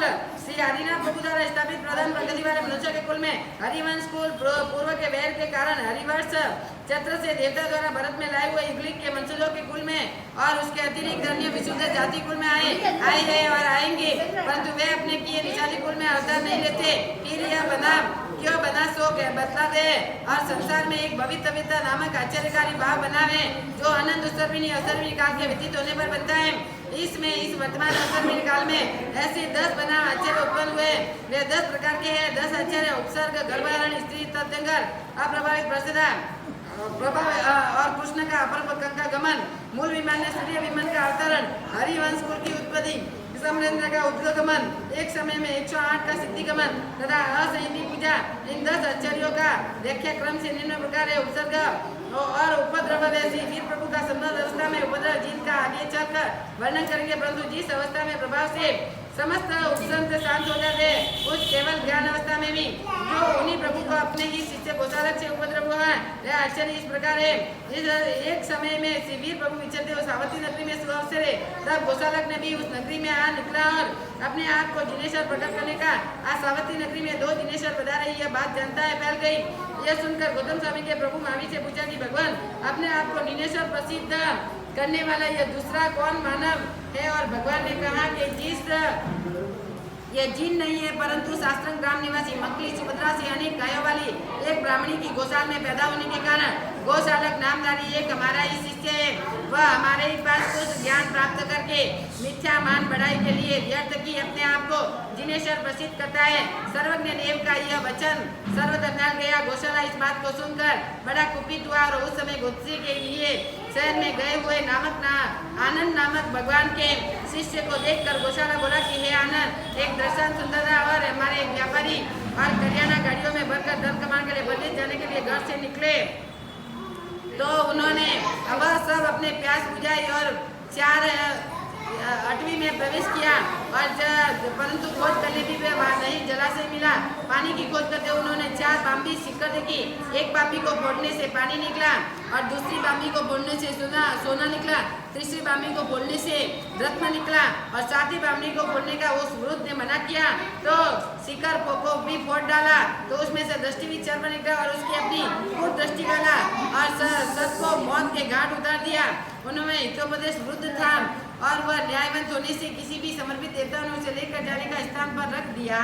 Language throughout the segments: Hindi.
स्कूल श्री आदिनाथ प्रभु द्वारा स्थापित प्रधान प्रगति वाले मनुष्य के कुल में हरिवंश कुल पूर्व के वैर के कारण हरिवर्ष चत्र से देवता द्वारा भारत में लाए हुए युगलिक के वंशजों के कुल में और उसके अतिरिक्त अन्य विशुद्ध जाति कुल में आए हैं और आएंगे, परंतु वे अपने किए निशाली कुल में अवतार नहीं लेते। फिर यह बना क्यों बना सो बतलाते हैं और संसार में एक भवितव्यता नामक आश्चर्यकारी भाव बना है जो अनंत उत्सर्विणी अवसर्विणी काल के व्यतीत होने पर बनता है। इसमें इस वर्तमान अवसर्विणी काल में ऐसे 10 बनाम आश्चर्य उत्पन्न हुए। वे 10 प्रकार के हैं। 10 आश्चर्य उपसर्ग, गर्भाधारण, स्त्री, तत्संगर, अप्रभावित प्रसदा, प्रभाव और कृष्ण का अपर का गमन, मूल विमान में सूर्य विमान का अवतरण, हरिवंश कुल की उत्पत्ति, समरेंद्र का उद्गमन, एक समय में 108 का सिद्धि गमन तथा असंहिती पूजा। इन 10 आश्चर्यों का व्याख्या क्रम से निम्न प्रकार है। उपसर्ग और उपद्रव वैसी वीर प्रभु का संबंध अवस्था में उपद्रव जिनका आगे चलकर वर्णन करेंगे, परंतु जिस अवस्था में प्रभाव से समस्त उपसंत शांत हो जाते हैं उस केवल ज्ञान अवस्था में भी जो उन्हीं प्रभु को अपने ही शिष्य गोसालक से उपद्रव हुआ है। यह आश्चर्य इस प्रकार है। इस एक समय में वीर प्रभु विचरते हुए सावती नगरी में सुअवसर है, तब गोसालक ने भी उस नगरी में आ निकला और अपने आप को जिनेश्वर प्रकट करने का। आज सावती नगरी में 2 जिनेश्वर बता रही यह बात जनता है फैल गई। यह सुनकर गौतम स्वामी के प्रभु महावीर से पूछा कि भगवान अपने आप को जिनेश्वर प्रसिद्ध करने वाला यह दूसरा कौन मानव है? और भगवान ने कहा कि यह जिन नहीं है परंतु शास्त्रंग ग्राम निवासी मकली सुभद्रा से अनेक गायों वाली एक ब्राह्मणी की गौशाल में पैदा होने के कारण गौशालक नामधारी एक हमारा ही शिष्य है। वह हमारे ही पास कुछ ज्ञान प्राप्त करके मिथ्या मान बढ़ाई के लिए व्यर्थ की अपने आप को जिनेश्वर प्रसिद्ध करता है। सर्वज्ञ देव का यह वचन सर्वत्र फैल गया। गौशाला इस बात को सुनकर बड़ा कुपित हुआ और उस समय गोत्सी के लिए शहर में गए हुए आनंद नामक भगवान के शिष्य को देखकर गौशाला बोला कि हे आनंद, एक दर्शन सुंदर था और हमारे एक व्यापारी और करियाना गाड़ियों में भरकर धन कमाने के लिए बदले जाने के लिए घर से निकले, तो उन्होंने वह सब अपने प्यास बुझाई और 8वीं में प्रवेश किया और परंतु खोज करने भी वहाँ नहीं जलाशय मिला। पानी की खोज करते उन्होंने 4 बाम्बी सिक्कर देखी। एक बाम्बी को फोड़ने से पानी निकला और दूसरी बाम्बी को फोड़ने से सोना निकला, तीसरी बाम्बी को फोड़ने से रत्न निकला और 4वीं बाम्बी को फोड़ने का उस वृद्ध ने मना किया तो शिकर को भी फोड़ डाला, तो उसमें से दृष्टि भी चर्म निकला और उसकी अपनी पूर्ण दृष्टि डाला और सत को मौत के घाट उतार दिया। उन्होंने हितोपदेश वृद्ध था और वह न्यायवंत होने से किसी भी समर्पित देवता ने उसे लेकर जाने का स्थान पर रख दिया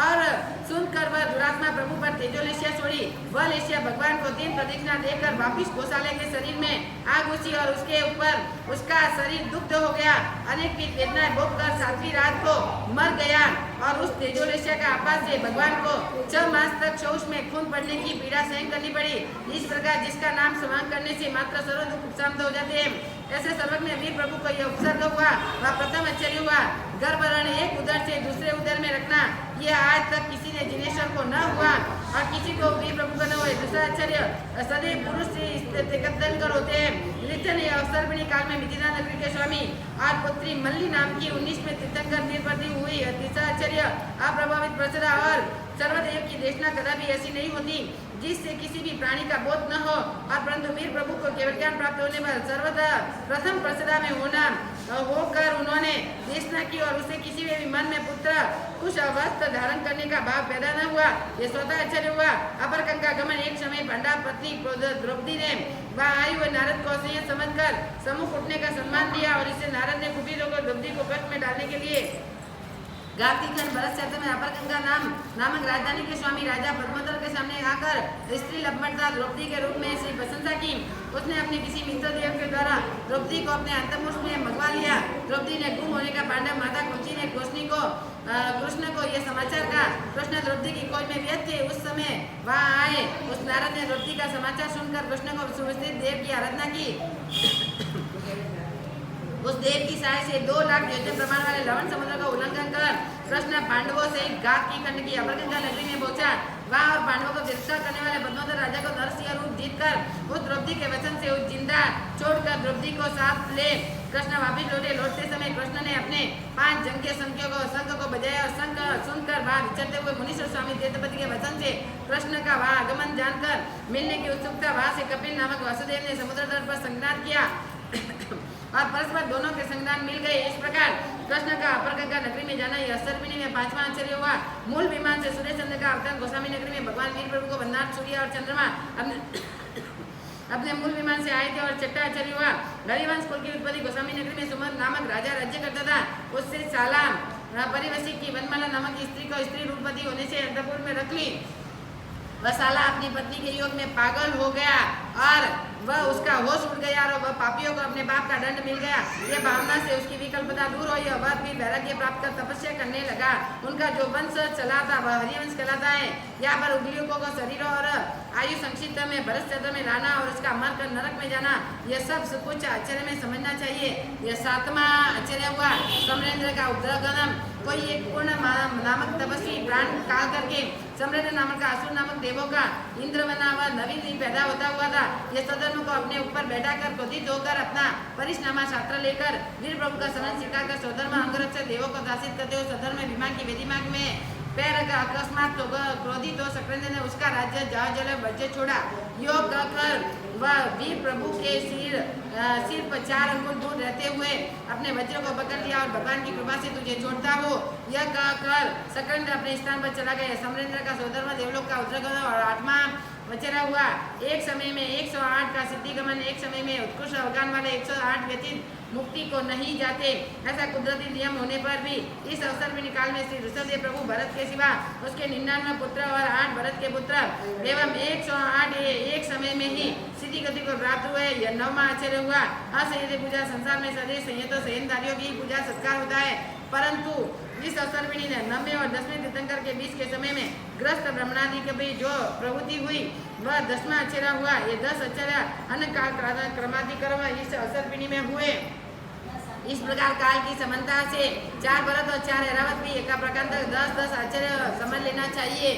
और सुनकर वह दुरात्मा प्रभु पर तेजोलेशिया छोड़ी। वह लेशिया भगवान को 3 प्रदक्षिणा देकर वापिस गौशाले के शरीर में आग घुसी और उसके ऊपर उसका शरीर दुग्ध हो गया। अनेक की वेदनाएं भोगकर 7वीं रात को मर गया और उस तेजोलेशिया का आपात से भगवान को 6 मास तक शौच में खून पड़ने की पीड़ा सहन करनी पड़ी। इस प्रकार जिसका नाम समांग करने से मात्र सर्व दुख उपशांत हो जाते हैं, ऐसे सर्वज्ञ वीर प्रभु को यह उपसर्ग हुआ। वह प्रथम आश्चर्य हुआ। गर्भरण एक उदर से दूसरे उदर में रखना, यह आज तक किसी ने जिनेश्वर को न हुआ और किसी को वीर प्रभु का न हुआ। दूसरा आश्चर्य सदैव पुरुष से तीर्थंकर होते हैं। लिथन अवसर्विणी काल में मिथिला नगरी के स्वामी और पुत्री मल्ली नाम की 19 में तीर्थंकर तीर्थपति हुई। तीसरा आश्चर्य अप्रभावित प्रसदा और सर्वदेव की देशना कदापि ऐसी नहीं होती जिससे किसी भी प्राणी का बोध न हो और परंतु वीर प्रभु को केवल ज्ञान प्राप्त होने पर सर्वदा प्रथम प्रसदा में होकर उन्होंने देशना की और उसे किसी भी मन में पुत्र कुछ अवस्था धारण करने का भाव पैदा न हुआ। ये स्वतः आश्चर्य हुआ। अपर का गमन एक समय पांडव पत्नी द्रौपदी ने वहाँ आई हुए नारद को असह्य समझकर सम्मुख उठने का सम्मान दिया और इससे नारद ने कुपित होकर द्रौपदी को कष्ट में डालने के लिए गातिखंड भरत क्षेत्र में अपर गंगा नामक राजधानी के स्वामी राजा पद्मोदर के सामने आकर स्त्री लंबटदार द्रौपदी के रूप में ऐसी प्रशंसा की। उसने अपने किसी मित्र देव के द्वारा द्रौपदी को अपने अंतर्मुख में मंगवा लिया। द्रौपदी ने गुम होने का पांडव माता कुंती ने कृष्ण को यह समाचार कहा। कृष्ण द्रौपदी की खोज में व्यस्त थे। उस समय वहाँ आए उस नारद ने द्रौपदी का समाचार सुनकर कृष्ण को सुविस्थित देव की आराधना की। उस देव की सहाय से 2 लाख योजन प्रमाण वाले लवण समुद्र का उल्लंघन कर कृष्ण पांडवों से घात की खंड की अमरगंगा नगरी में पहुंचा। वहाँ और पांडवों को तिरस्कार करने वाले पद्मोदर राजा को नरसिंह रूप जीतकर उस द्रौपदी के वचन से उस जिंदा छोड़कर द्रौपदी को साथ ले कृष्ण वापिस लौटे। लौटते समय कृष्ण ने अपने 5 जंग के शंख को बजाया और शंख सुनकर वहाँ विचरते हुए मुनीश्वर स्वामी तीर्थपति के वचन से कृष्ण का वहाँ आगमन जानकर मिलने की उत्सुकता वहाँ से कपिल नामक वासुदेव ने समुद्र तट पर संग्राम किया और परस्पर दोनों के संग्राम मिल गए। इस प्रकार कृष्ण का अपरगंगा नगरी में जाना, यह सर्पिणी में 5वां आश्चर्य हुआ। मूल विमान से सूर्य चंद्र का अवतरण गोस्वामी नगरी में भगवान वीर प्रभु को वंदनार्थ सूर्य और चंद्रमा अपने मूल विमान से आए थे और छठा आश्चर्य हुआ। हरिवंश कुल की उत्पत्ति गोस्वामी नगरी में सुमंत नामक राजा राज्य करता था। उससे साला परिवशी की वनमाला नामक स्त्री को स्त्री रूपवती होने से अंतपुर में रख ली। वह साला अपनी पत्नी के योग में पागल हो गया और वह उसका होश उड़ गया और वह पापियों को अपने बाप का दंड मिल गया। यह भावना से उसकी विकल्पता दूर हुई और वह फिर वैराग्य प्राप्त कर तपस्या करने लगा। उनका जो वंश चला था वह हरिवंश कहलाता है। यहाँ पर उग्लियों को शरीरों और आयु संक्षिप्त में भरत चंद्र में लाना और उसका मर कर नरक में जाना, यह सब कुछ आश्चर्य में समझना चाहिए। यह 7वां आश्चर्य हुआ। सम्रेंद्र का उद्रगणम, कोई एक पूर्ण नामक तपस्वी प्राण काल करके सम्रेंद्र नामक का असुर नामक देवों का इंद्र बना हुआ नवीन पैदा होता हुआ था। यह सदन को अपने ऊपर बैठा कर क्रोधित होकर अपना परिश्नामा शास्त्र लेकर वीर प्रभु का शरण सिखाकर स्वधर्म अंगरक्षक देवों को शासित करते हुए स्वधर्म विमान की वेदिमाग में पैर का अकस्मात क्रोधित हो सक्रेंद्र ने उसका राज्य जाओ जल बच्चे छोड़ा। योग कर वह वीर प्रभु के सिर पर 4 अंगुल दूर रहते हुए अपने वज्र को पकड़ लिया और भगवान की कृपा से तुझे छोड़ता हो, यह कहकर सक्रेंद्र अपने स्थान पर चला गया। सम्रेंद्र का स्वधर्म देवलोक का उद्रगमन और 8वां वचरा हुआ। एक समय में 108 का सिद्धिगमन, एक समय में उत्कृष्ट अवगान वाले 108 व्यतीत मुक्ति को नहीं जाते। ऐसा कुदरती नियम होने पर भी इस अवसर में निकाल में श्री ऋषभदेव प्रभु भरत के सिवा उसके 99 पुत्र और 8 भरत के पुत्र एवं 108 एक समय में ही सिद्धि गति को प्राप्त हुए। यह 9वां आश्चर्य हुआ। असंयत पूजा संसार में सदैव संयत संयमधारियों की पूजा सत्कार होता है, परंतु इस अवसर में 9वें और 10वें तीर्थंकर के बीच के समय में ग्रस्त ब्रह्मणादि के भी जो प्रवृत्ति हुई वह 10वां आश्चर्य हुआ। ये 10 आश्चर्य अन्य काल क्रमाधिक्रम इस अवसर पीढ़ी में हुए। इस प्रकार काल की समानता से 4 भरत और 4 ऐरावत भी एक प्रकार 10-10 आश्चर्य समझ लेना चाहिए।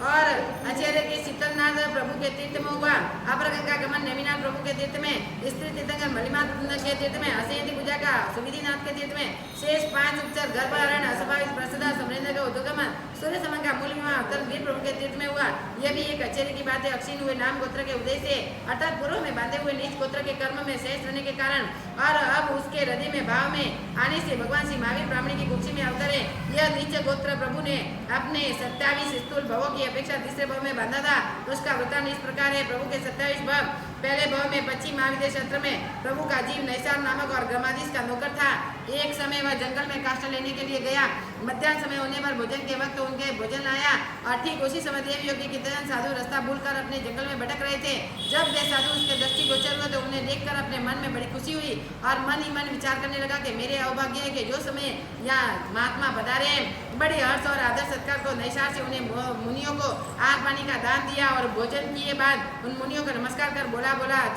और आचार्य के शीतलनाथ प्रभु के तीर्थ में हुआ। अपरगंगा गमन नेमिनाथ प्रभु के तीर्थ में, स्त्री तीर्थंकर मलिमात के तीर्थ में, असंयति पूजा का सुविधिनाथ के तीर्थ में, शेष 5 उपचार गर्भहरण असभावित प्रसदा सम्रेंद्र का उद्गमन सूर्य समान का मूल विवाह अवतरण वीर प्रभु के तीर्थ में हुआ। यह भी एक आश्चर्य की बात है। अक्षीण हुए नाम गोत्र के उदय से अर्थात पूर्व में बांधे हुए नीच गोत्र के कर्म में शेष रहने के कारण और अब उसके हृदय में भाव में आने से भगवान श्री महावीर ब्राह्मणी की कुक्षी में अवतरे। यह नीच गोत्र प्रभु ने अपने 27 स्थूल भवों की अपेक्षा तीसरे भव में बांधा था। उसका वृत्तांत इस प्रकार है। प्रभु के 27 भव। पहले भव में पश्चिम महाविद्य क्षेत्र में प्रभु का जीव नैसार नामक और ग्रामाधीश का नौकर था। एक समय वह जंगल में काष्ठ लेने के लिए गया। मध्याह्न समय होने पर भोजन के वक्त उनके भोजन आया और ठीक उसी समय देव योगी की तरह साधु रास्ता भूलकर अपने जंगल में भटक रहे थे। जब वे साधु उसके दृष्टि गोचर हुए तो उन्हें देखकर अपने मन में बड़ी खुशी हुई और मन ही मन विचार करने लगा कि मेरे अवभाग्य है कि जो समय यहाँ महात्मा पधारे हैं। बड़े हर्ष और आदर सत्कार को नैसार से उन्हें मुनियों को आग पानी का दान दिया और भोजन किए बाद उन मुनियों को नमस्कार कर बोला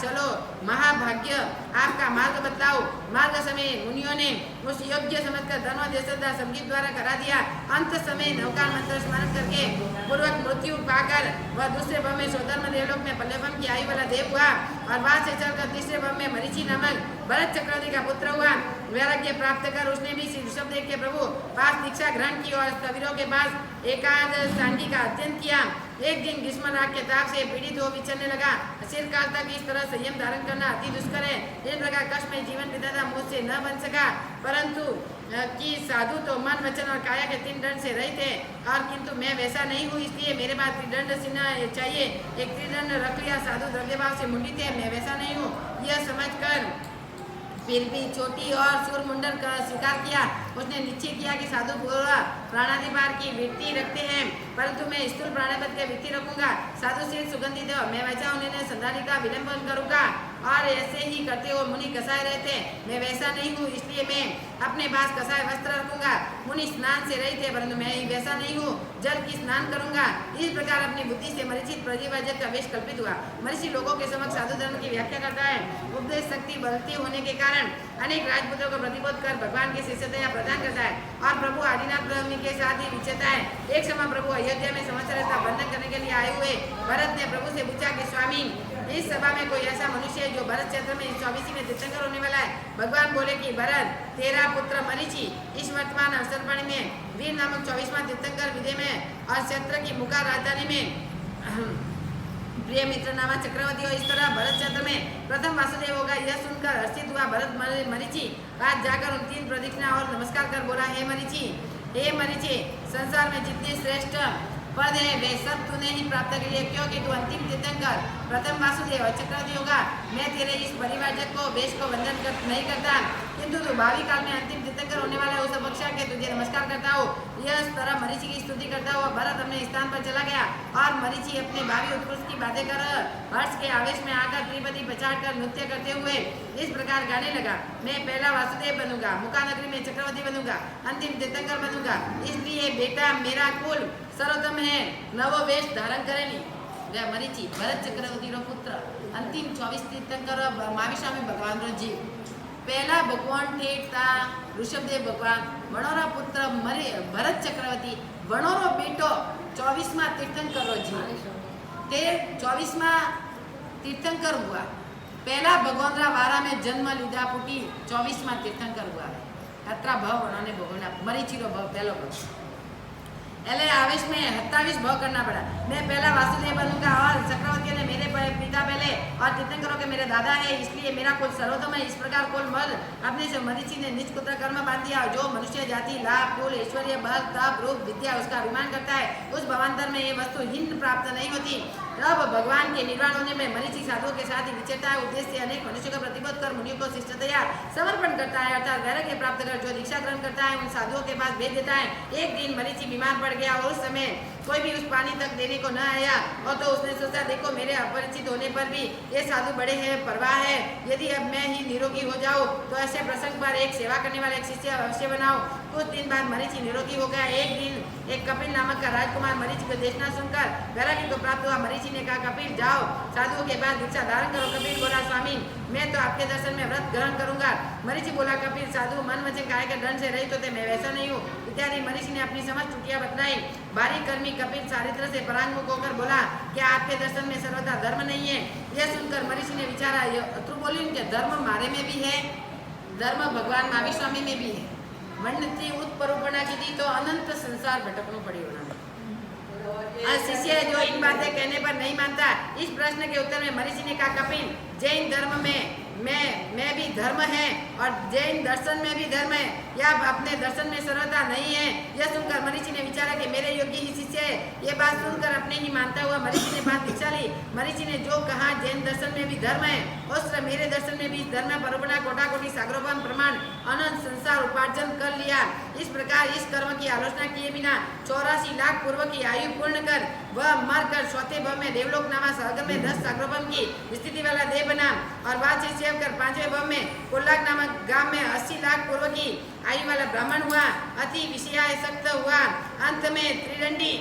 चलो महाभाग्य आपका मार्ग बतलाओ। मार्ग समय मुनियों ने उस योग्य समझकर धर्म देशदा संगीत द्वारा करा दिया। अंत समय नौकार मंत्र स्मरण करके पूर्वक मृत्यु पाकर वह दूसरे भव में स्वधर्म देवलोक में पल्लवम की आयु वाला देव हुआ और वहां से चलकर तीसरे भव में मरीचि नामक भरत चक्रवर्ती का पुत्र हुआ। वैराग्य प्राप्त कर उसने भी श्री ऋषभदेव के प्रभु पास दीक्षा ग्रहण की और कबीरों के पास एकांत सांगी का अध्ययन किया। एक दिन ग्रीष्म राग के ताप से पीड़ित हो विचरने लगा। चिर काल तक इस तरह संयम धारण करना अति दुष्कर है। इस प्रकार कष्ट में जीवन बिताता मुझसे न बन सका, परंतु कि साधु तो मन वचन और काया के 3 दंड से रहित है और किंतु मैं वैसा नहीं हूँ, इसलिए मेरे पास त्रिदंड सीना चाहिए। एक त्रिदंड रख लिया, साधु द्रव्यभाव से मुंडित है, मैं वैसा नहीं हूँ। यह समझकर फिर भी चोटी और सूर मुंडन का स्वीकार किया। उसने निश्चय किया कि साधु पूर्व प्राणाधिपार की वृत्ति रखते हैं, परंतु मैं स्थूल प्राणापत की वृत्ति रखूंगा। साधु से सुगंधित है, मैं वैसा उन्हें संधानी का विलंबन करूंगा और ऐसे ही करते हो मुनि कसाय रहते, मैं वैसा नहीं हूँ, इसलिए मैं अपने पास कसाय वस्त्र रखूंगा। मुनि स्नान से रहित है, परंतु मैं वैसा नहीं हूँ, जल की स्नान करूंगा। इस प्रकार अपनी बुद्धि से मरीचित प्रजीवाजक का वेश कल्पित हुआ। मरीचि लोगों के समक्ष साधु धर्म की व्याख्या करता है। उपदेश शक्ति बढ़ती होने के कारण अनेक राजपुत्रों को प्रतिबोध कर भगवान की शिष्यता प्रदान करता है और प्रभु आदिनाथ ब्रह्मी के साथ ही विचरता है। एक समय प्रभु अयोध्या में संवत्सर का बंधन करने के लिए आए हुए भरत ने प्रभु से पूछा कि स्वामी, इस सभा में कोई ऐसा मनुष्य है जो भरत क्षेत्र में 24 में तीर्थंकर होने वाला है? भगवान बोले कि भरत, तेरा पुत्र मरीचि इस वर्तमान अवसरपाणी में वीर नामक 24वां तीर्थंकर विदे में और क्षेत्र की मुका राजधानी में प्रिय मित्र नामा चक्रवर्ती हो। इस तरह भरत चंद्र में प्रथम वासुदेव होगा। यह सुनकर हर्षित हुआ भरत मरीचि पास जाकर उन 3 प्रदक्षिणा और नमस्कार कर बोला, हे मरीचि, संसार में जितने श्रेष्ठ पद है वे सब तूने ही प्राप्त कर लिए, क्योंकि तू अंतिम तीर्थंकर प्रथम वासुदेव चक्रवर्ती होगा। मैं तेरे इस परिवारजन को वेश को वंदन नहीं करता, किंतु तू भावी काल में अंतिम तीर्थंकर होने वाला है, उस अपेक्षा के तुझे नमस्कार करता हूँ। यह तरह मरीचि की स्तुति करता हुआ भरत अपने स्थान पर चला गया और मरीचि अपने भावी उत्कृष्ट की बातें कर हर्ष के आवेश में आकर त्रिपति पछाड़ कर नृत्य करते हुए इस प्रकार गाने लगा, मैं पहला वासुदेव बनूंगा, मुकानगरी में चक्रवर्ती बनूंगा, अंतिम तीर्थंकर बनूंगा। इसलिए बेटा मेरा कुल सर्वोत्तम है, नवो वेश धारण करेनी। मरीचि भरत चक्रवर्ती रो पुत्र अंतिम 24 तीर्थंकर महावीर स्वामी भगवान रो जीव पहला भगवान ठेठता ऋषभदेव भगवान वणोरा पुत्र भरत चक्रवर्ती वणोरो बेटो 24वां तीर्थंकर रो जीव ते 24वां तीर्थंकर हुआ। पहला भगवान रा वारा में जन्म लीधा पुटी 24वां तीर्थंकर हुआ। अतरा भाव उन्होंने भगवान मरीचि रो भाव पहलो भाव एले आवेश में 27 भाव करना पड़ा। मैं पहला वासुदेव बनूंगा और चक्रवर्ती ने मेरे पिता पहले और तीर्थंकरों के मेरे दादा है, इसलिए मेरा कुल सर्वोत्तम है। इस प्रकार कुल मल अपने से मरीचि ने निज कुत्र कर्म बांध दिया। जो मनुष्य जाति लाभ कुल ऐश्वर्य बल तप रूप विद्या उसका अभिमान करता है, उस भवांतर में ये वस्तु हिंद प्राप्त नहीं होती। तब भगवान के निर्वाण होने में मरीचि साधुओं के साथ ही विचरता है। उद्देश्य से अनेक मनुष्यों का प्रतिबोध कर मुनियों को शिष्टतया समर्पण करता है, अर्थात वैराग्य प्राप्त कर जो दीक्षा ग्रहण करता है उन साधुओं के पास भेज देता है। एक दिन मरीचि बीमार पड़ गया और उस समय कोई भी उस पानी तक देने को न आया और तो उसने सोचा, देखो मेरे अपरिचित होने पर भी ये साधु बड़े हैं, परवाह है, यदि अब मैं ही निरोगी हो जाऊं तो ऐसे प्रसंग पर एक सेवा करने वाला एक शिष्य अवश्य बनाओ। कुछ दिन बाद मरीचि निरोगी हो गया। एक दिन एक कपिल नामक का राजकुमार मरीचि को देखना सुनकर वैराग्य को प्राप्त हुआ। मरीचि ने कहा, कपिल जाओ साधुओं के बाद दीक्षा धारण करो। कपिल बोला, स्वामी मैं तो आपके दर्शन में व्रत ग्रहण करूंगा। मरीचि बोला, कपिल साधु मन वचन काया के दंड से रहित होते, मैं वैसा नहीं हूँ इत्यादि। मरीचि ने अपनी समझ चुटिया बतलाई। भारी कर्मी कपिल चारित्र से परांगमुख होकर बोला, क्या आपके दर्शन में सर्वथा धर्म नहीं है? यह सुनकर मरीचि ने विचारा, अतु बोली उनके धर्म मारे में भी है, धर्म भगवान महावीर स्वामी में भी है। मंडती उत्परूपणा की थी तो अनंत संसार भटकना पड़ी उन्होंने। शिष्य जो इन बातें कहने पर नहीं मानता, इस प्रश्न के उत्तर में मरीचि ने कहा, कपिल जैन धर्म में मैं भी धर्म है और जैन दर्शन में भी धर्म है, या अपने दर्शन में सर्वथा नहीं है। यह सुनकर मरीचि ने विचारा कि मेरे योग्य ही शिष्य है। ये बात सुनकर अपने ही मानता हुआ मरीचि ने बात दीक्षा ली। मरीचि ने जो कहा जैन दर्शन में भी धर्म है उस मेरे दर्शन में भी धर्म परुपणा कोटा कोटि सागरोपम प्रमाण अनंत संसार उपार्जन कर लिया। इस प्रकार इस कर्म की आलोचना किए बिना 84 लाख पूर्व की आयु पूर्ण कर वह मर कर चौथे भव में देवलोक नामा स्वर्ग में 10 सागरोपम की स्थिति वाला देव बना और बाद से सेव कर 5वें भव में कोल्लाक नामक गांव में 80 लाख पूर्व की आयु वाला ब्राह्मण हुआ। अति विषयासक्त हुआ, अंत में त्रिदंडी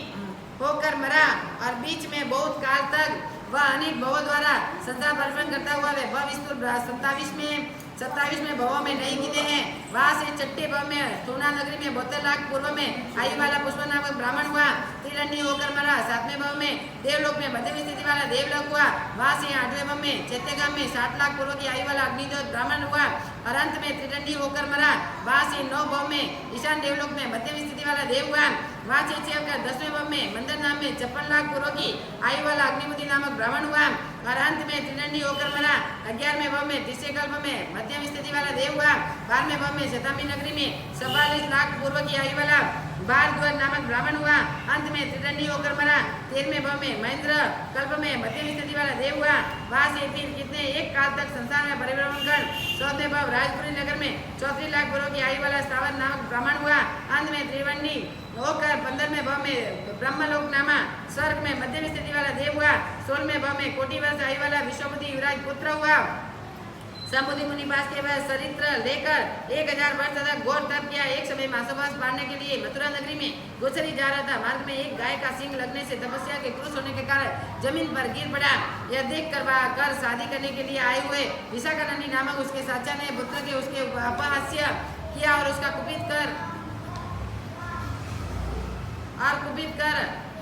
होकर मरा और बीच में बहुत काल तक वह अनेक भवों द्वारा संसार परिभ्रमण करता हुआ वे भव 27 में भवों में नहीं गिने हैं। वहाँ से छठे भव में सोना नगरी में 72 लाख पूर्व में आयु वाला पुष्प नामक ब्राह्मण हुआ, त्रिदंडी होकर मरा। 7वें भव में देवलोक में मध्यम स्थिति वाला देवलोक हुआ। वहाँ से 8वें भव में चैत्यगाम में 60 लाख पूर्व की आयु वाला अग्निदेव ब्राह्मण हुआ और अंत में त्रिदंडी होकर मरा। वहाँ से 9 भव में ईशान देवलोक में मध्यम स्थिति वाला देव हुआ। वहाँ से 10वें भव में मंदर नाम में 56 लाख पूर्व की आयु वाला अग्निमुति नामक ब्राह्मण हुआ और अंत में त्रिदंडी होकर मरा। 11वें भव में तीसरे कल्प में मध्यम स्थिति वाला देव हुआ। 12वें भव में शतामी नगरी में 44 लाख पूर्व की आयु वाला भारद्वाज नामक ब्राह्मण हुआ। अंत में त्रिदंडी होकर मरा। 13वें भव में महेंद्र कल्प में मध्यम स्थिति वाला देव हुआ। वहाँ से फिर कितने एक काल तक संसार में परिभ्रमण कर 14वें भव राजपुरी नगर में 34 लाख पूर्व की आयु वाला स्थावर नामक ब्राह्मण हुआ। अंत में त्रिदंडी होकर 15वें भव में ब्रह्मलोक नामा स्वर्ग में मध्यम स्थिति वाला देव हुआ। 16वें भव में कोटि वर्ष आयु वाला विश्वपति युवराज पुत्र हुआ। संबुद्धि मुनि पास के वह चरित्र लेकर 1000 वर्ष तक घोर तप किया। एक समय मासोपास पाने के लिए मथुरा नगरी में गोचरी जा रहा था। मार्ग में एक गाय का सिंग लगने से तपस्या के क्रूस होने के कारण जमीन पर गिर पड़ा। यह देख कर शादी करने के लिए आए हुए विशाखानंदी नामक उसके साचा ने पुत्र के उसके अपहास्य किया और उसका कुपित कर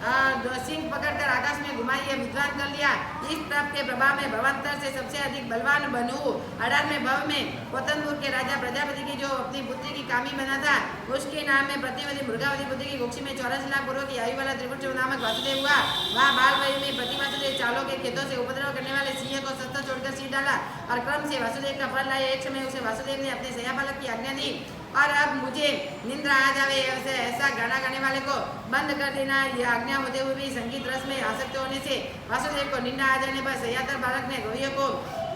सिंह पकड़कर आकाश में घुमाई, यह विद्वान कर लिया। इस तप के प्रभाव में भवांतर से सबसे अधिक बलवान बनू। 18 में भव में पोतनपुर के राजा प्रजापति की जो अपनी पुत्री की कामी बना था, उसके नाम में प्रतिवती मृगावती पुत्री की कुक्षी में 84 लाख पूर्व की आयु वाला त्रिपुर नामक वासुदेव हुआ। वहाँ बाल वयु में प्रति वासुदेव चालों के खेतों से उपद्रव करने वाले सिंह को सस्ता छोड़कर सीट डाला और क्रम से वासुदेव का फल लाए। एक समय उसे वासुदेव ने अपने सयापालक की आज्ञा दी, और अब मुझे निंद्रा आ जावे ऐसा गाना गाने वाले को बंद कर देना। यह आज्ञा होते हुए भी संगीत रस में आसक्त होने से वासुदेव को निंदा आ जाने पर सयातर बालक ने गौरियों को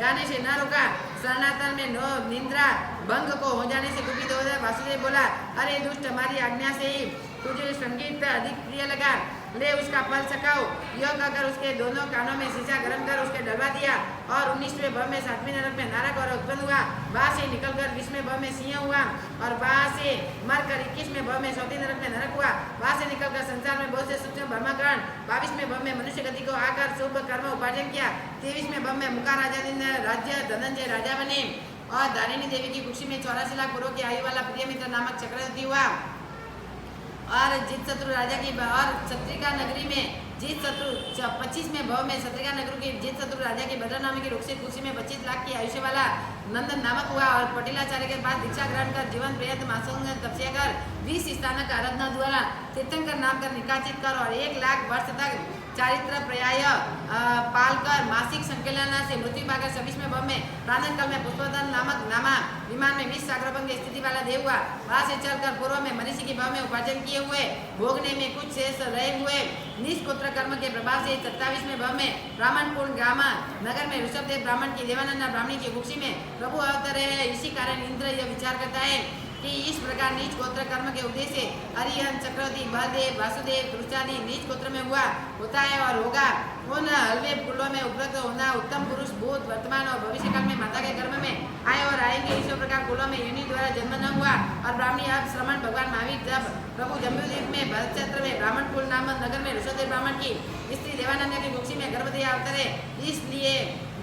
गाने से न रोका। शरणार्थन में निंद्रा भंग को हो जाने से कुपित हो जाए। वासुदेव बोला, अरे दुष्ट, हमारी आज्ञा से ही तुझे संगीत अधिक प्रिय लगा, ले उसका फल सकाओ। यह कहकर उसके दोनों कानों में शीशा गर्म कर उसके डलवा दिया, और 19वें भव में 7वें नरक में नारक और उत्पन्न हुआ। वहाँ से निकलकर 20वें भव में सिंह हुआ, और वहाँ से मरकर 21वें भव में 34 नरक में नरक हुआ। वहाँ से निकलकर संसार में बहुत से सूक्ष्म ब्रह्मकरण 22वें भव में मनुष्य गति को आकर शुभ कर्म उपार्जन किया। 23वें भव में मुका राजा राज्य धनंजय राजा बने, और दारिणी देवी की कुक्षी में 84 लाख पूर्व की आयु वाला प्रिय मित्र नामक चक्रवर्ती हुआ। और जीत शत्रु राजा की और सत्रिका नगरी में जीत शत्रु 25वें भव में सत्रिका नगरी की जीत शत्रु राजा की भद्र नाम की रुक्षित कुक्षी में 25 लाख की आयुष्य वाला नंदन नामक हुआ। और पटिलाचार्य के पास दीक्षा ग्रहण कर जीवन पर्यंत मासूम तपस्या कर 20 स्थानक आराधना द्वारा तीर्थंकर नाम कर निकाचित कर और 1 लाख वर्ष तक चारित्र पर्याय पालकर मासिक संकलन से मृत्यु पाकर 26वें भव में प्राणन काल में पुष्पदन नामक नामा विमान में 20 सागरोपन की स्थिति वाला देव हुआ। वहाँ से चलकर पूर्व में मनीषी के भव में उपार्जन किए हुए भोगने में कुछ शेष रहे हुए निष्पुत्र कर्म के प्रभाव से 27वें भव में ब्राह्मणपुर ग्राम नगर में ऋषभदेव ब्राह्मण की देवानंद ब्राह्मणी की कुक्षी में प्रभु अवतरे है। इसी कारण इंद्र यह विचार करता है कि इस प्रकार नीच गोत्र कर्म के उद्देश्य अरिहंत चक्रवर्ती बलदेव वासुदेव कृष्णादि नीच गोत्र में हुआ होता है और होगा। उन हल्वे कुलों में उपलब्ध होना उत्तम पुरुष भूत वर्तमान और भविष्य काल में माता के गर्भ में आए और आएंगे। इसी प्रकार कुलों में योनि द्वारा जन्म न हुआ। और ब्राह्मणी अब श्रमण भगवान महावीर जब प्रभु जम्बूद्वीप में भरत क्षेत्र में ब्राह्मणपुर नामक नगर में ऋषभदेव ब्राह्मण की स्त्री देवानंद की कुक्षी में गर्भवती अवतरे, इसलिए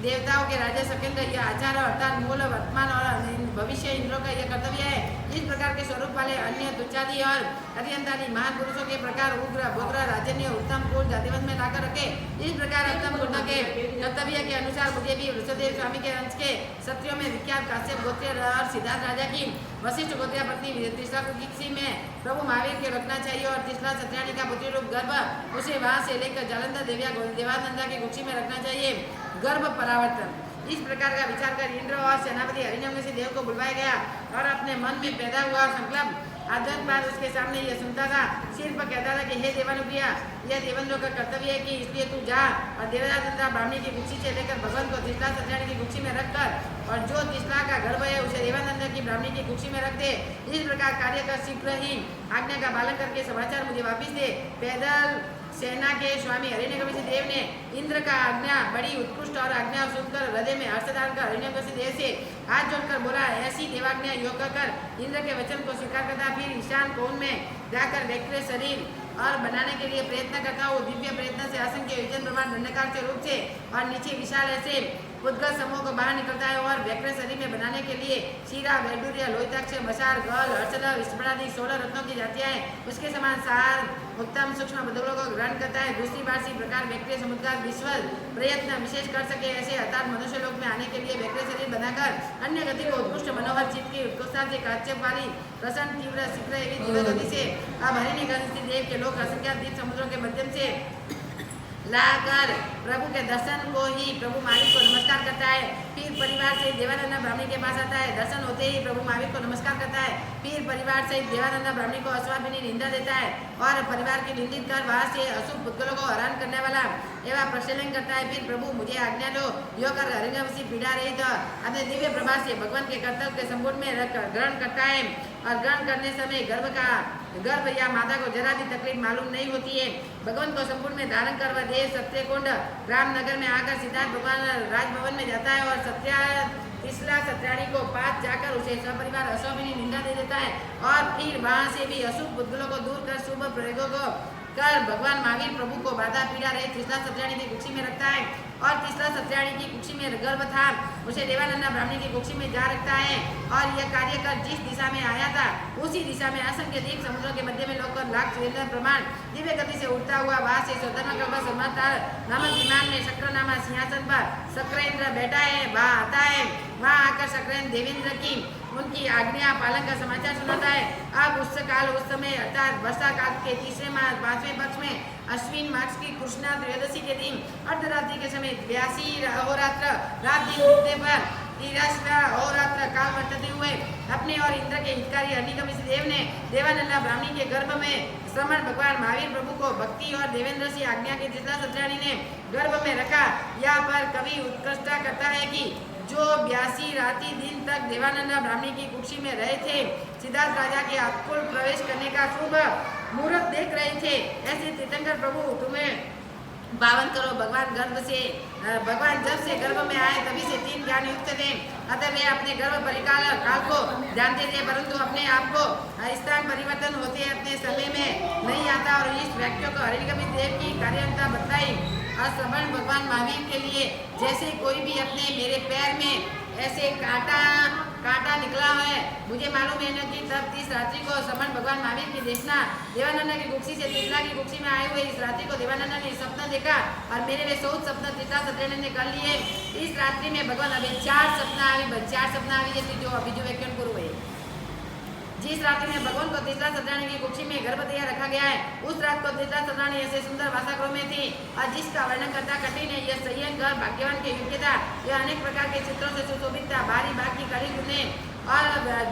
देवताओं के राजा सकेंद्र यह आचार अर्थात मूल वर्तमान और भविष्य इंद्रों का यह कर्तव्य है। इस प्रकार के स्वरूप वाले अन्य तुच्छादि और अत्यंतादि महान पुरुषों के प्रकार उग्र भोग्र राजन्य उत्तम कुल जातिवंश में लाकर रखे। इस प्रकार उत्तम कुल के कर्तव्य के अनुसार मुझे भी ऋषभदेव स्वामी के अंश के क्षत्रियों में विख्यात काश्यप गोत्र और सिद्धार्थ राजा की वशिष्ठ गोत्रिया पत्नी त्रिशला कुक्षी में प्रभु महावीर के रखना चाहिए और त्रिशला सत्यानी का पुत्री रूप गर्भ उसे वहाँ से लेकर जालंधर देवानंदा की कुक्षी में रखना चाहिए। गर्भ परावर्तन इस प्रकार का विचार कर इंद्र और सेनापति हरिनाम से देव को बुलवाया गया और अपने मन में पैदा हुआ संकल्प आद्यंत बाद उसके सामने यह सुनता था। सिर पर कहता था कि हे देवानुप्रिया, यह देवंद्रों का कर्तव्य है कि इसलिए तू जा और देवदानंदा ब्राह्मणी की कुक्षी से लेकर भगवान को त्रिशला सत्यानी की कुक्षी में रखकर और जो त्रिशला का गर्भ है उसे देवानंद की ब्राह्मणी की कुक्षी में रख दे। इस प्रकार कार्य कर शीघ्र ही आज्ञा का पालन करके समाचार मुझे वापिस दे। पैदल सेना के स्वामी हरिण्यकशिपु देव ने इंद्र का आज्ञा बड़ी उत्कृष्ट और आज्ञा सुनकर हृदय में हर्षदान कर हरिण्यकशिपु देव से हाथ जोड़कर बोला, ऐसी देवाज्ञा योग कर इंद्र के वचन को स्वीकार करता। फिर ईशान कोण में जाकर व्यक्ति शरीर और बनाने के लिए प्रयत्न करता हूँ। दिव्य प्रयत्न से असंख्य विजन प्रमाण दंडकार के रूप से और नीचे विशाल ऐसे उद्गत समूह को बाहर निकलता है और व्यक्ति शरीर में बनाने के लिए शीरा वैडूर्य लोहिताक्ष मशार गल हर्षद विस्फणादि 16 रत्नों की जातियां हैं। उसके समान सार उत्तम सूक्ष्म बदलों को ग्रहण करता है। दूसरी बार इसी प्रकार व्यक्ति समुद्र विश्व प्रयत्न विशेष कर सके ऐसे अर्थात मनुष्य लोक में आने के लिए व्यक्ति शरीर बनाकर अन्य गति को उत्कृष्ट मनोहर चित्त की उत्कृष्टता से काच्यप वाली प्रसन्न तीव्र शीघ्र एवं तीव्र गति से अब हरिणी देव के लोग असंख्यात दीप समुद्रों के माध्यम से लाकर प्रभु के दर्शन को ही प्रभु महावीर को नमस्कार करता है। फिर परिवार से देवानंद ब्राह्मणी के पास आता है। दर्शन होते ही प्रभु महावीर को नमस्कार करता है। फिर परिवार से देवानंद ब्राह्मणी को अश्वाभिनी निंदा देता है और परिवार की निंदित कर वहाँ से अशुभ पुद्गलों को हैरान करने वाला एवं प्रशलन करता है। फिर प्रभु मुझे आज्ञा दो, यो कर हरिण्यवशी पीड़ा रही तो अपने दिव्य प्रभाव से भगवान के कर्तव्य के संपूर्ण में ग्रहण करता है और ग्रहण करने समय गर्भ या माता को जरा भी तकलीफ मालूम नहीं होती है। भगवान को संपूर्ण में धारण कर वह देव सत्यकुंड रामनगर में आकर सिद्धार्थ भगवान राजभवन में जाता है और त्रिशला सत्यानी को पास जाकर उसे सपरिवार अशोभिनी निंदा दे देता है और फिर वहाँ से भी अशुभ बुद्धों को दूर कर शुभ प्रयोगों को कर भगवान महावीर प्रभु को बाधा पीड़ा रहे त्रिशला सत्यानी की कुक्षी में रखता है और तीसरा सत्याणी की कुक्षी में गर्भ था, उसे देवानंद ब्राह्मणी की कुक्षी में जा रखता है और यह कार्य कर जिस दिशा में आया था उसी दिशा में असंख्य दीप समुद्र के मध्य में लोकर लाख सिलेंडर प्रमाण दिव्य गति से उड़ता हुआ वहां से स्वतंत्र समाचार नामक विमान में शक्रनामा सिंहासन पर शक्रेंद्र बैठा है, वहाँ आता है। वहाँ आकर शक्रेंद्र देवेंद्र की उनकी आज्ञा पालन का समाचार सुनाता है। अब उस समय अर्थात वर्षा काल के तीसरे माह 5वें पक्ष में अश्विन मास की कृष्णा त्रयोदशी के दिन अर्धरात्रि के समय 82 अहोरात्र रात दिन बीतने पर 83वां अहोरात्र काल वर्तते हुए अपने और इंद्र के हितकारी हरिकमिष देव ने देवानंद ब्राह्मणी के गर्भ में श्रमण भगवान महावीर प्रभु को भक्ति और देवेंद्र से आज्ञा के जितना सत्याणी ने गर्भ में रखा। यहाँ पर कवि उत्कृष्टता करता है कि जो 82 रात्रि दिन तक देवानंद ब्राह्मणी की कुक्षी में रहे थे, सिद्धार्थ राजा के अकुल प्रवेश करने का शुभ मुहूर्त देख रहे थे, ऐसे तीर्थंकर प्रभु तुम्हें पावन करो। भगवान जब से गर्भ में आए तभी से 3 ज्ञान युक्त थे, अतः वे अपने गर्भ परिकाल काल को जानते थे, परंतु अपने आप को स्थान परिवर्तन होते अपने समय में नहीं आता। और इस वाक्य को हरिकमिष देव की कार्यता बताई। श्रवण भगवान महावीर के लिए जैसे कोई भी अपने मेरे पैर में ऐसे कांटा निकला है, मुझे मालूम है न कि तब 30 रात्रि को श्रवण भगवान महावीर की देखना देवानंद की कुक्षी से तीसरा की कुक्षी में आए हुए इस रात्रि को देवानंद ने स्वप्न देखा और मेरे वे 100 स्वप्न तीसरा सत्याणी ने कर लिए। इस रात्रि में भगवान अभी 4 सपना આવી जैसे जो अभी जो व्याख्यान करो है। जिस रात्रि में भगवान को तीसरा सत्याणी की कुक्षी में गर्भ तैयार रखा गया है, उस रात को तीसरा सत्याणी ऐसे सुंदर वासागृह में थी और जिसका वर्णन करता कठिन है। यह शयन घर भाग्यवान के योग्य था। यह अनेक प्रकार के चित्रों से सुशोभित था। भारी बाग की कड़ी गुने और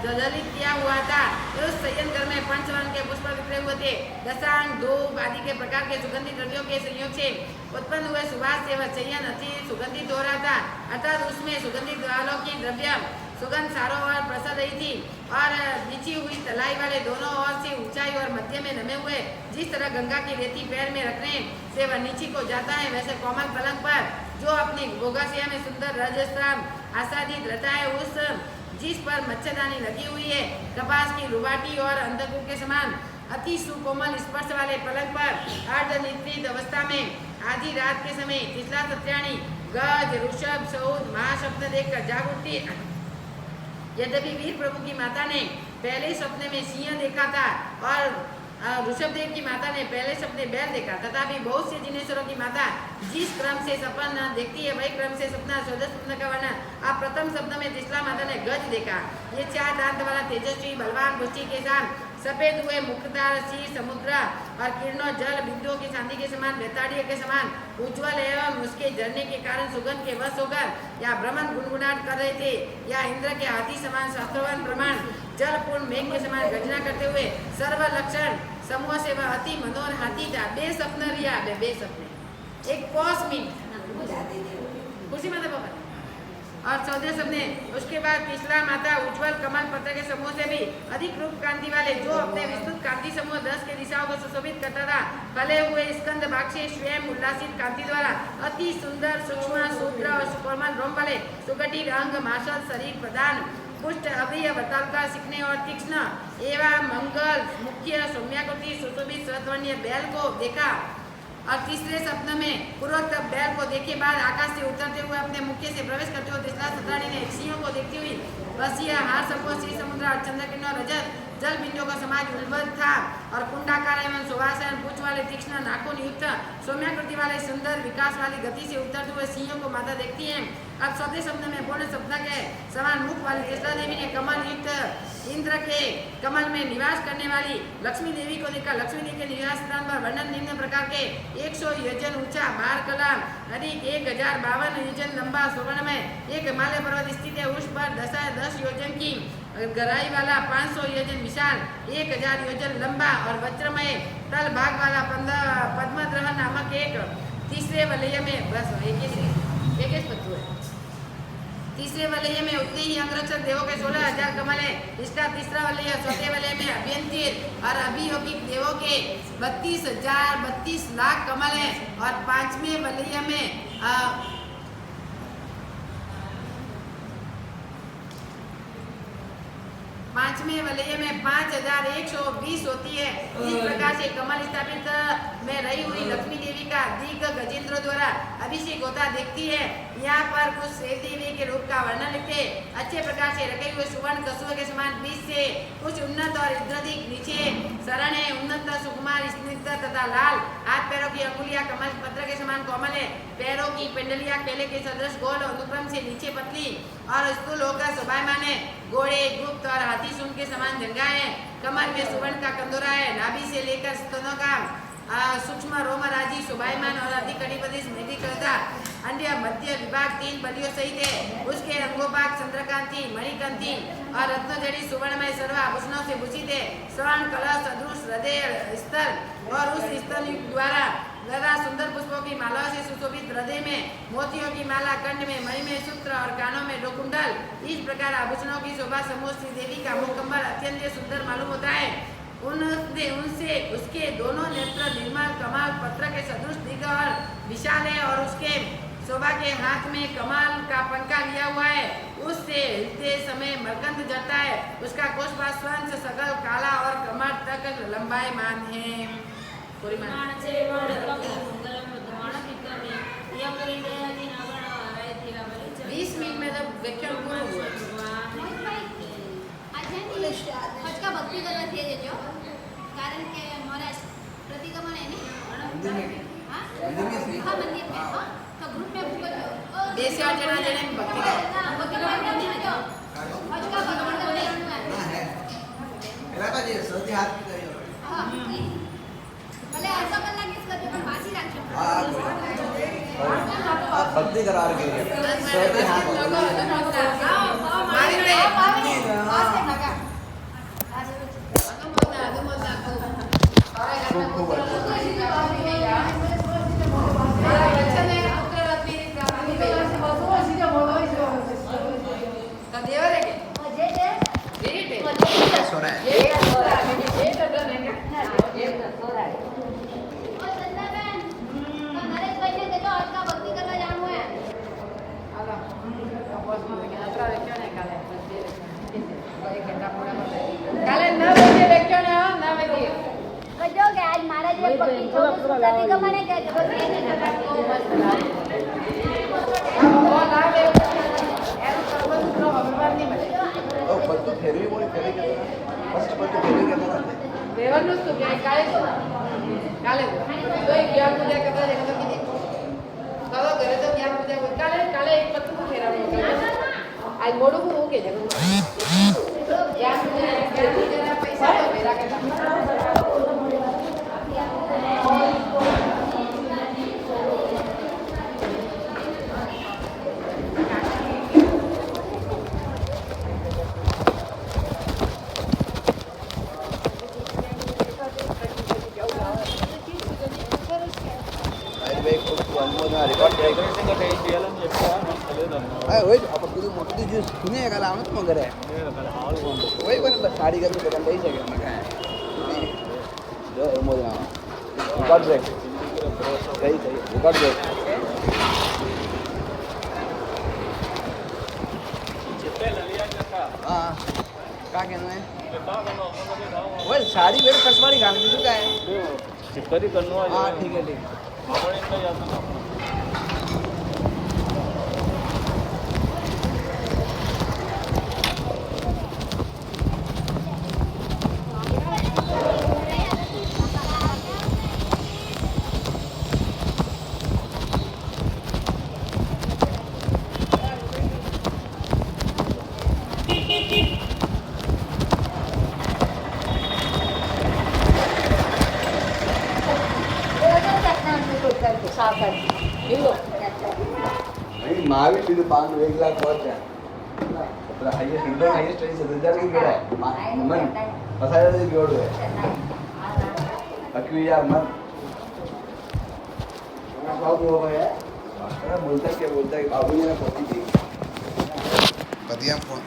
जलित किया हुआ था। उस शयन घर में पंचवर्ण के पुष्प बिखरे हुए थे। दशांग धूप आदि के प्रकार के सुगंधित द्रव्यों के संयोग से उत्पन्न हुए सुवास से वह शयन अति सुगंधित हो रहा था, अर्थात उसमें सुगंधित की द्रव्य सुगंध चारों ओर प्रसर रही थी और बिछी हुई तलाई वाले दोनों ओर से ऊंचाई और मध्य में नमे हुए जिस तरह गंगा की रेती पैर में रखने से वह नीचे को जाता है, वैसे कोमल पलंग पर जो अपनी गोगासिया में सुंदर रजस्त्राम आसादित रहता है, उस जिस पर मच्छरदानी लगी हुई है, कपास की रुबाटी और अंधकूप के समान अति सुकोमल स्पर्श वाले पलंग पर अर्धनिद्रित अवस्था में आधी रात के समय तीसरा सत्याणी गज ऋषभ सऊद महास्वप्न देखकर जाग उठती। यद्यपि वीर प्रभु की माता ने पहले सपने में सिंह देखा था और ऋषभदेव की माता ने पहले सपने बैल देखा, तथापि बहुत से जिनेश्वरों की माता जिस क्रम से सपन देखती है वही क्रम से सपना स्वदस सपन का वर्णन आप प्रथम सपन में तीसरा माता ने गज देखा। ये 4 दांत वाला तेजस्वी बलवान पुष्टि के साथ सफेद हुए मुखदार शीर समुद्र और किरणों जल बिंदुओं की चांदी के समान बेताड़ियों के समान उज्ज्वल एवं उसके झरने के कारण सुगंध के वश होकर या भ्रमण गुनगुनाट कर रहे थे, या इंद्र के हाथी समान शास्त्रवान प्रमाण जलपूर्ण मेघ के समान गर्जना करते हुए सर्व लक्षण समूह से वह अति मनोहर हाथी था। 2 सपने रिया 2 सपने एक पॉज मिनट खुशी मतलब बाबा और 14 सपने। उसके बाद तीसरा माता उज्ज्वल कमल पत्र के समूह से भी अधिक रूप कांति वाले जो अपने विस्तृत कांति समूह 10 के दिशाओं को सुशोभित करता था, फले हुए स्कंद भाग से स्वयं उल्लासित कांति द्वारा अति सुंदर सूक्ष्म शुद्र और कोमल रोम वाले सुगठित अंग मार्शल शरीर प्रदान पुष्ट अभय वतालका सीखने और तीक्ष्ण एवं मंगल मुख्य सौम्याकृति सुशोभित सतवर्णीय बैल को देखा। और तीसरे सपने में पूर्वोक्त बैल को देखे बाद आकाश से उतरते हुए अपने मुख्य से प्रवेश करते हुए तीसरा सत्याणी ने सिंह को देखती हुई वसीय हार सबको श्री समुद्र और चंद्रकिरण रजत जल बिंदुओं का समाज उल्बद्ध था और कुंडाकार एवं सुवासन पूछ वाले तीक्ष्ण नाखून युक्त सौम्याकृति वाले सुंदर विकास वाली गति से उतरते हुए सिंहों को माता देखती है। अब 14 सपने में पूर्ण सपना के समान मुख वाली तीसरा देवी ने कमल युक्त इंद्र के कमल में निवास करने वाली लक्ष्मी देवी को देखा। लक्ष्मी देवी के निवास स्थान पर वर्णन निम्न प्रकार के 100 योजन ऊंचा 12 कला अधिक 1052 योजन लंबा स्वर्ण में एक हिमालय पर्वत स्थित है। उस पर 10 योजन की गहराई वाला 500 योजन विशाल 1000 योजन लंबा और वज्रमय तल भाग वाला पद्मद्रह नामक एक तीसरे वलय में बस एक पत्तू है। तीसरे वलय में उतने ही अंगरक्षक देवों के 16,000 कमल है। इसका तीसरा वलय चौथे वलय में अभ्यंतर और अभियोगिक देवों के 32 लाख कमल है और 5वें वलय में 5वें वलय में 5120 होती है। इस प्रकार से कमल स्थापित में रही हुई लक्ष्मी देवी का दीर्घ गजेंद्रों द्वारा अभिषेक होता देखती है। यहाँ पर कुछ श्री देवी के रूप का वर्णन लिखते अच्छे प्रकार से रखे हुए सुवर्ण कछुए के समान बीच से कुछ उन्नत और इन्द्रधिक नीचे शरण है। उन्नत सुकुमार स्निग्ध तथा लाल हाथ पैरों की अंगुलियां कमल पत्र के समान कोमल है। पैरों की पिंडलियां केले के सदृश गोल अनुक्रम से नीचे पतली और स्थूल होकर शोभायमान है। घोड़े गुप्त और हाथी सूंड के समान जंघा है। कमर में सुवर्ण का कंदोरा है। नाभि से लेकर स्तनों का सूक्ष्म रोमराजी शोभायमान और अधिक कटिबद्ध स्मृति करता अन्य मध्य विभाग 3 बलियों सहित है। उसके अंगोभाग चंद्रकांति मणिकांति और रत्नजड़ी सुवर्णमय सर्व आभूषणों से भूषित है। स्वर्ण कलश सदृश हृदय स्थल और उस स्थल द्वारा गदा सुंदर पुष्पों की मालाओं से सुशोभित हृदय में मोतियों की माला, कंठ में मणिमय सूत्र और कानों में डोकुंडल। इस प्रकार आभूषणों की शोभा समूह श्री देवी का मुखकमल अत्यंत सुंदर मालूम होता है। उनसे उसके दोनों नेत्र निर्मल कमल पत्र के सदृश दीर्घ और विशाल है और उसके शोभा के हाथ में कमल का पंखा लिया हुआ है। उससे हिलते समय मरकंद जलता है। उसका कोषपाश स्वयं सगल काला और कमर तक लंबायमान है। 20 मिनट में जब व्याख्यान पूरा हुआ का भक्ति करवा थी जो कारण के महाराज प्रतिगमन है नहीं हां मंदिर में हां तो ग्रुप में बुक कर देश या जना जने भक्ति का भक्ति करने जो आज का भक्ति करने है एला जी सती हाथ करियो हां भले ऐसा करना कि इसका जो फांसी रखो हां भक्ति करार के सती हाथ मारी रे साड़ी करके बदल नहीं सके मैं कहा जो मोदना रिकॉर्ड ब्रेक सही रिकॉर्ड ब्रेक हां का कहना है वो साड़ी मेरे कसवाड़ी गाने दीजू का है चिपकरी करनो हां ठीक है आपण इतना जाता ना महावीर ಇದು ಪಾಂಡು 1 लाख ವರ್ಷ ಅದ್ರ highest Indian highest rice result ಗಿಡ मन फसाया दे जोड़ है अक्वी यार मन बाबू हो गया बोलता क्या बोलता है बाबू ने पति थी पतिया फोन